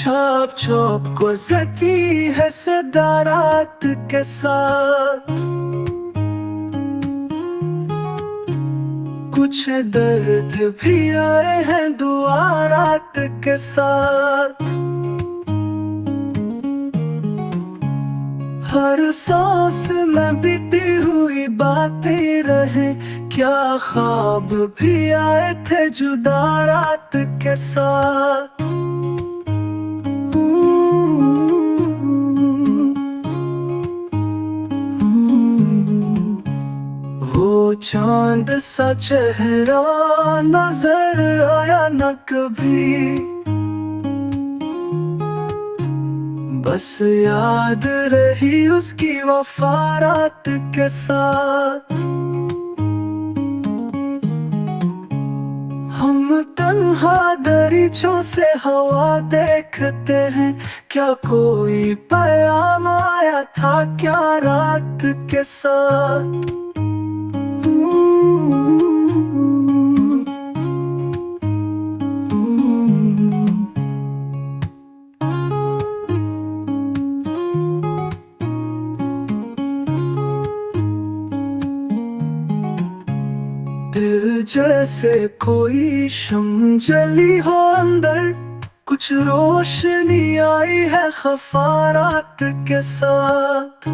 छाप छाप गुजरती है सदा रात के साथ। कुछ दर्द भी आए हैं दुआ रात के साथ। हर सांस में बीती हुई बातें रहे, क्या ख्वाब भी आए थे जुदा रात के साथ। वो चांद सा चेहरा नजर आया न कभी, बस याद रही उसकी वफा रात के साथ। हम तन्हा दरीचों से हवा देखते हैं, क्या कोई पैगाम आया था क्या रात के साथ। दिल जैसे कोई शम जली हो अंदर, कुछ रोशनी आई है खफा रात के साथ।